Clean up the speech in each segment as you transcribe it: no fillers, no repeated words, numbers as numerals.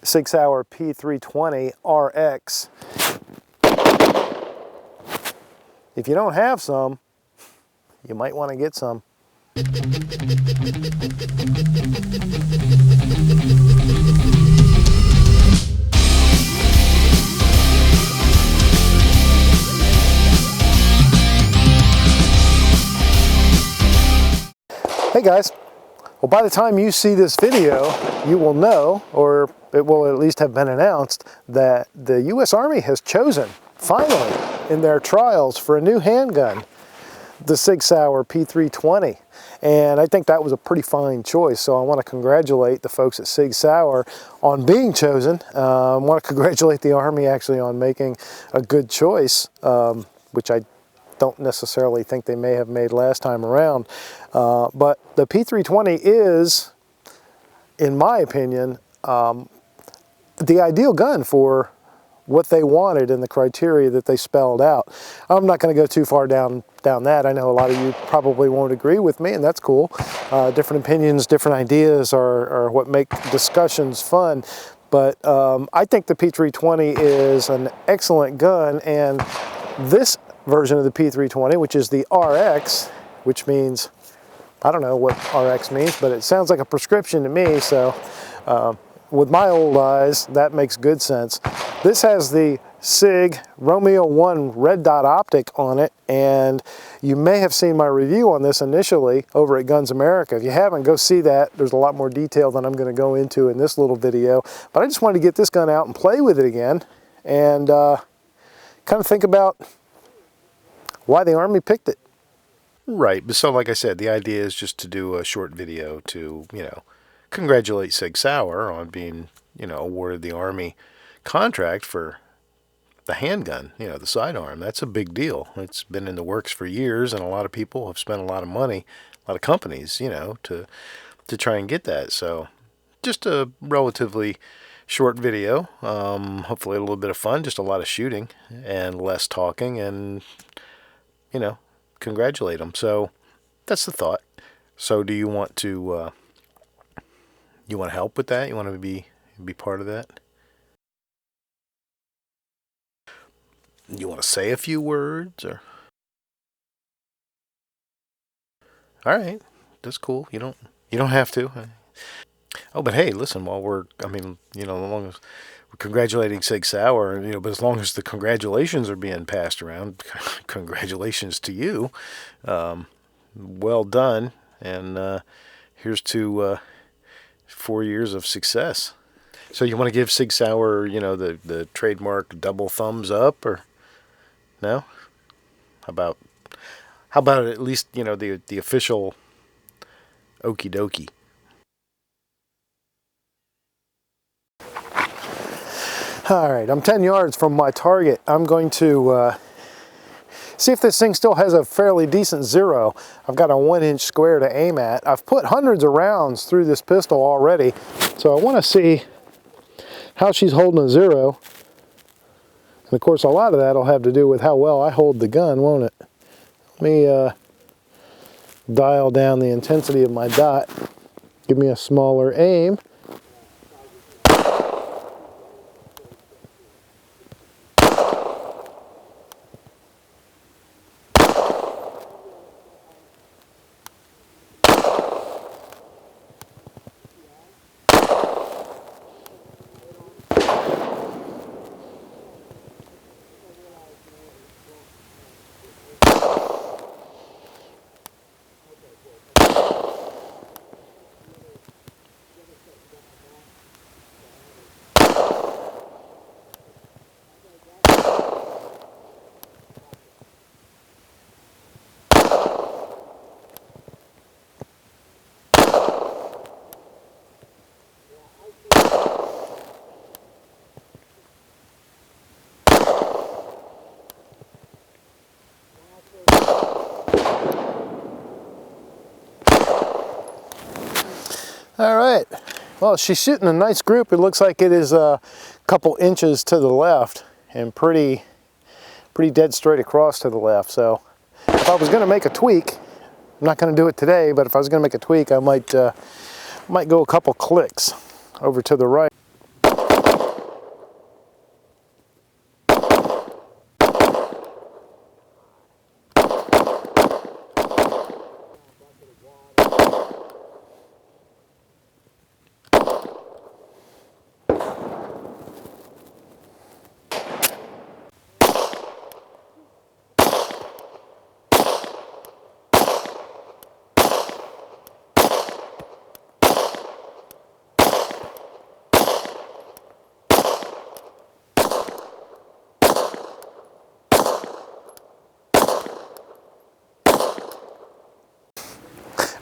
SIG SAUER P320 RX. If you don't have some, you might want to get some. Hey guys, well, by the time you see this video, you will know, or it will at least have been announced, that the U.S. Army has chosen, finally, in their trials for a new handgun, the SIG SAUER P320. And I think that was a pretty fine choice, so I want to congratulate the folks at SIG SAUER on being chosen. I want to congratulate the Army actually on making a good choice, which I don't necessarily think they may have made last time around. But the P320 is, in my opinion, the ideal gun for what they wanted and the criteria that they spelled out. I'm not going to go too far down that. I know a lot of you probably won't agree with me, and that's cool. Different opinions, different ideas are what make discussions fun. But I think the P320 is an excellent gun, and this version of the P320, which is the RX, which means, I don't know what RX means, but it sounds like a prescription to me, so with my old eyes, that makes good sense. This has the SIG Romeo 1 red dot optic on it, and you may have seen my review on this initially over at Guns America. If you haven't, go see that. There's a lot more detail than I'm going to go into in this little video, but I just wanted to get this gun out and play with it again, and kind of think about why the Army picked it. Right, but so like I said, the idea is just to do a short video to, congratulate SIG SAUER on being, awarded the Army contract for the handgun, the sidearm. That's a big deal. It's been in the works for years, and a lot of people have spent a lot of money, a lot of companies, to try and get that. So just a relatively short video, hopefully a little bit of fun, just a lot of shooting and less talking, and congratulate them. So that's the thought. So do you want to help with that? You want to be part of that? You want to say a few words, or? All right, that's cool. You don't have to. Oh, but hey, listen, while as long as we're congratulating SIG SAUER, but as long as the congratulations are being passed around, congratulations to you. Well done, and here's to 4 years of success. So you want to give SIG SAUER, the trademark double thumbs up, or no? How about at least, the official okie dokie? All right, I'm 10 yards from my target. I'm going to see if this thing still has a fairly decent zero. I've got a 1-inch square to aim at. I've put hundreds of rounds through this pistol already, so I want to see how she's holding a zero. And of course, a lot of that will have to do with how well I hold the gun, won't it? Let me dial down the intensity of my dot. Give me a smaller aim. All right, well, she's shooting a nice group. It looks like it is a couple inches to the left and pretty dead straight across to the left. So if I was going to make a tweak, I'm not going to do it today, but if I was going to make a tweak, I might go a couple clicks over to the right.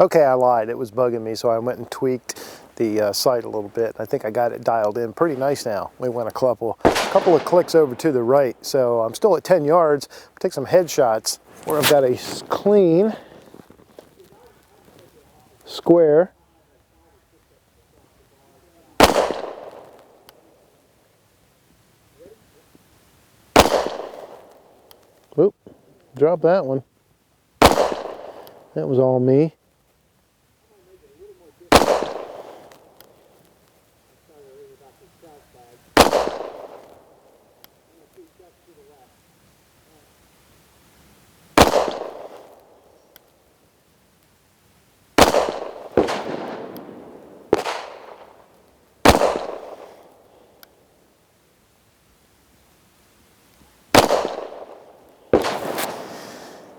Okay, I lied. It was bugging me, so I went and tweaked the sight a little bit. I think I got it dialed in pretty nice now. We went a couple of clicks over to the right, so I'm still at 10 yards. Take some headshots where I've got a clean, square, oop, drop that one. That was all me.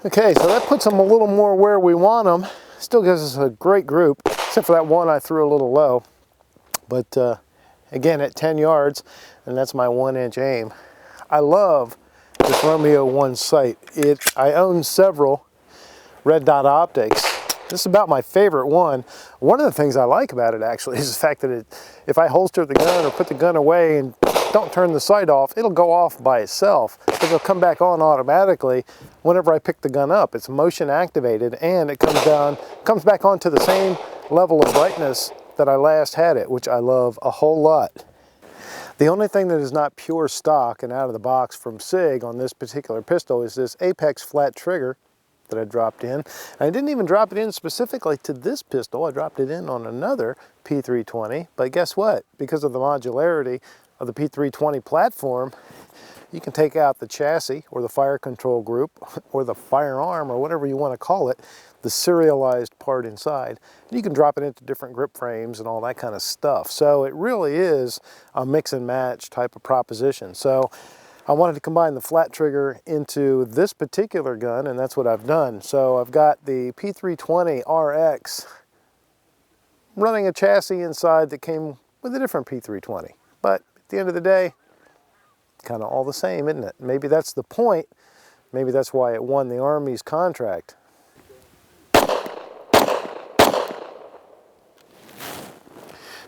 Okay, so that puts them a little more where we want them. Still gives us a great group, except for that one I threw a little low. But again, at 10 yards, and that's my 1-inch aim. I love this Romeo 1 sight. I own several red dot optics. This is about my favorite one. One of the things I like about it actually is the fact that if I holster the gun or put the gun away and don't turn the sight off, it'll go off by itself. It'll come back on automatically whenever I pick the gun up. It's motion activated, and it comes back on to the same level of brightness that I last had it, which I love a whole lot. The only thing that is not pure stock and out of the box from SIG on this particular pistol is this Apex flat trigger that I dropped in. And I didn't even drop it in specifically to this pistol. I dropped it in on another P320, but guess what? Because of the modularity of the P320 platform, you can take out the chassis or the fire control group or the firearm or whatever you want to call it, the serialized part inside, and you can drop it into different grip frames and all that kind of stuff. So it really is a mix and match type of proposition. So I wanted to combine the flat trigger into this particular gun, and that's what I've done. So I've got the P320 RX running a chassis inside that came with a different P320. But at the end of the day, kind of all the same, isn't it? Maybe that's the point. Maybe that's why it won the Army's contract.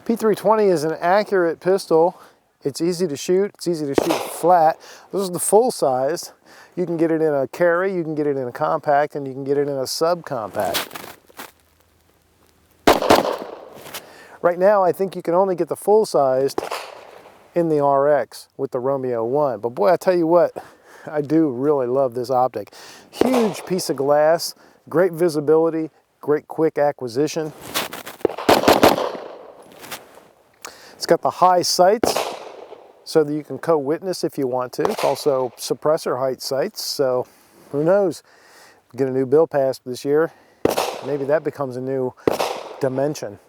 P320 is an accurate pistol. It's easy to shoot. It's easy to shoot flat. This is the full size. You can get it in a carry, you can get it in a compact, and you can get it in a subcompact. Right now, I think you can only get the full sized in the RX with the Romeo 1. But boy, I tell you what, I do really love this optic. Huge piece of glass, great visibility, great quick acquisition. It's got the high sights so that you can co-witness if you want to. It's also suppressor height sights, so who knows? Get a new bill passed this year, maybe that becomes a new dimension.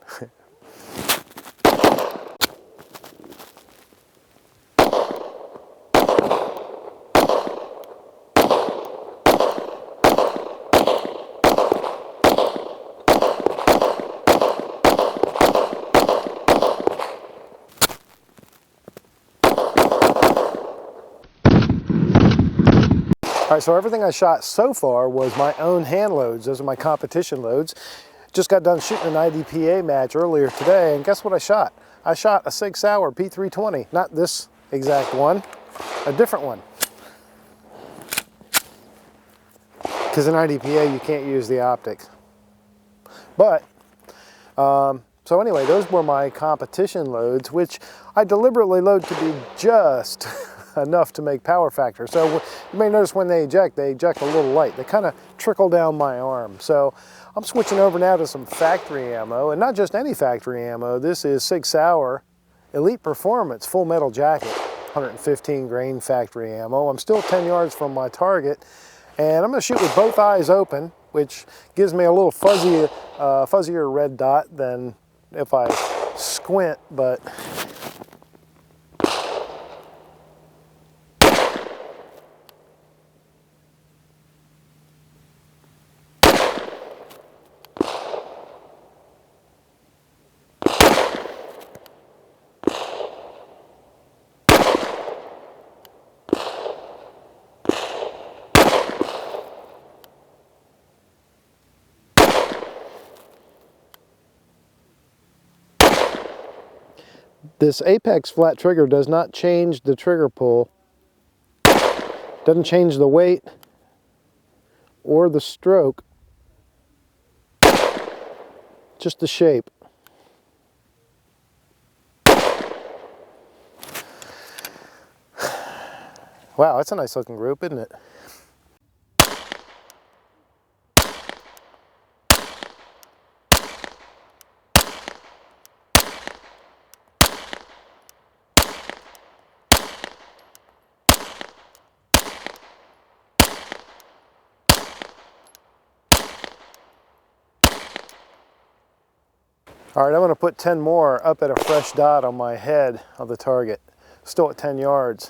All right, so everything I shot so far was my own hand loads. Those are my competition loads. Just got done shooting an IDPA match earlier today, and guess what I shot? I shot a SIG Sauer P320. Not this exact one, a different one. Because in IDPA, you can't use the optics. But, so anyway, those were my competition loads, which I deliberately load to be just enough to make power factor. So you may notice when they eject a little light. They kind of trickle down my arm. So I'm switching over now to some factory ammo, and not just any factory ammo. This is SIG Sauer Elite Performance Full Metal Jacket, 115 grain factory ammo. I'm still 10 yards from my target, and I'm going to shoot with both eyes open, which gives me a little fuzzier red dot than if I squint, but This Apex flat trigger does not change the trigger pull, doesn't change the weight or the stroke, just the shape. Wow, that's a nice looking group, isn't it? All right, I'm going to put 10 more up at a fresh dot on my head of the target. Still at 10 yards.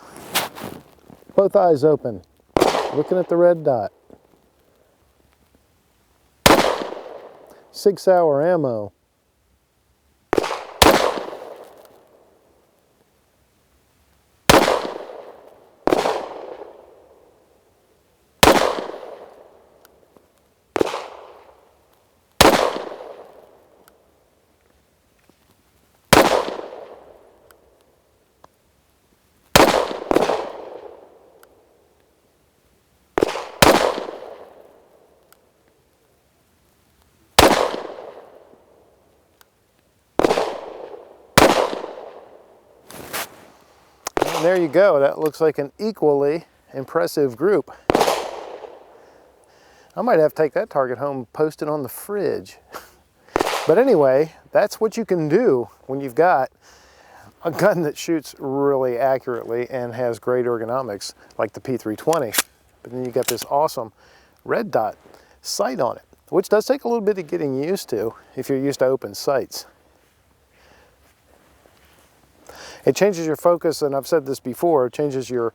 Both eyes open, looking at the red dot. SIG Sauer ammo. And there you go. That looks like an equally impressive group. I might have to take that target home and post it on the fridge. But anyway, that's what you can do when you've got a gun that shoots really accurately and has great ergonomics, like the P320. But then you got this awesome red dot sight on it, which does take a little bit of getting used to if you're used to open sights. It changes your focus, and I've said this before, it changes your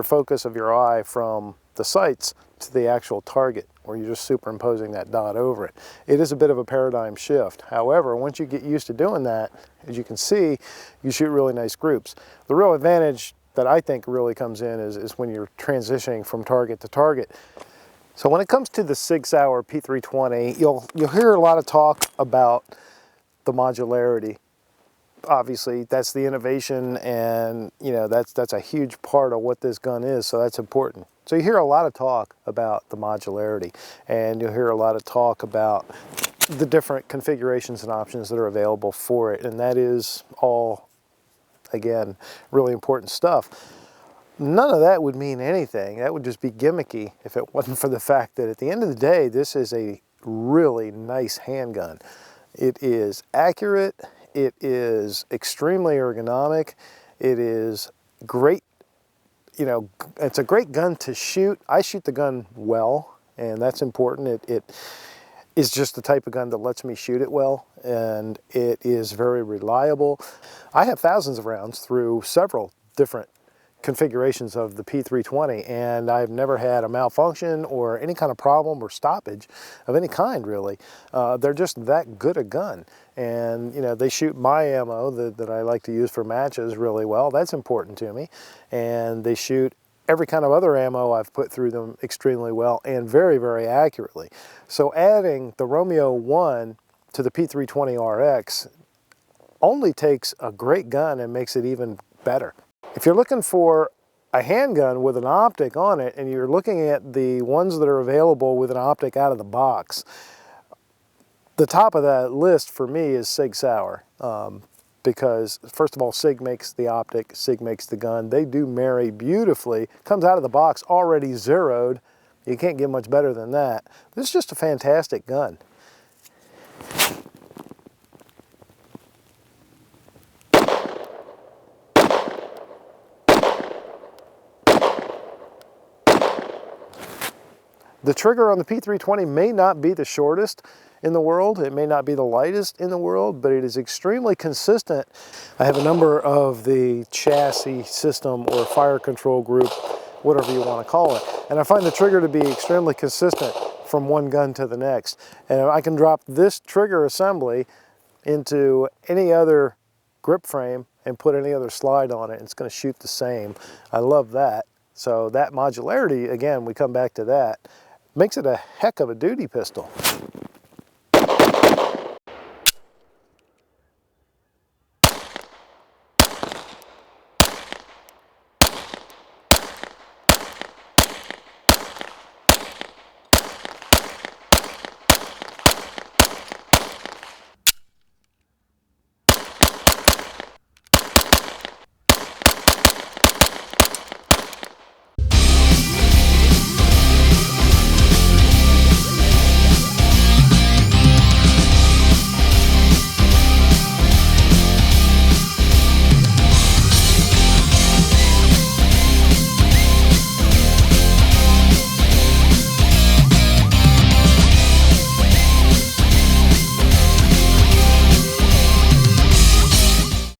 focus of your eye from the sights to the actual target, where you're just superimposing that dot over it. It is a bit of a paradigm shift. However, once you get used to doing that, as you can see, you shoot really nice groups. The real advantage that I think really comes in is when you're transitioning from target to target. So when it comes to the SIG Sauer P320, you'll hear a lot of talk about the modularity. Obviously, that's the innovation, and you know that's a huge part of what this gun is, so that's important. So you hear a lot of talk about the modularity, and you'll hear a lot of talk about the different configurations and options that are available for it, and that is all, again, really important stuff. None of that would mean anything. That would just be gimmicky if it wasn't for the fact that at the end of the day, this is a really nice handgun. It is accurate. It is extremely ergonomic. It is great, you know, it's a great gun to shoot. I shoot the gun well, and that's important. It is just the type of gun that lets me shoot it well, and it is very reliable. I have thousands of rounds through several different configurations of the P320, and I've never had a malfunction or any kind of problem or stoppage of any kind, really. They're just that good a gun, and you know, they shoot my ammo that I like to use for matches really well. That's important to me, and they shoot every kind of other ammo I've put through them extremely well and very, very accurately. So adding the Romeo 1 to the P320 RX only takes a great gun and makes it even better. If you're looking for a handgun with an optic on it, and you're looking at the ones that are available with an optic out of the box, the top of that list for me is SIG Sauer. Because first of all, SIG makes the optic, SIG makes the gun. They do marry beautifully. Comes out of the box already zeroed. You can't get much better than that. This is just a fantastic gun. The trigger on the P320 may not be the shortest in the world, it may not be the lightest in the world, but it is extremely consistent. I have a number of the chassis system or fire control group, whatever you want to call it, and I find the trigger to be extremely consistent from one gun to the next. And I can drop this trigger assembly into any other grip frame and put any other slide on it, and it's going to shoot the same. I love that. So that modularity, again, we come back to that, makes it a heck of a duty pistol.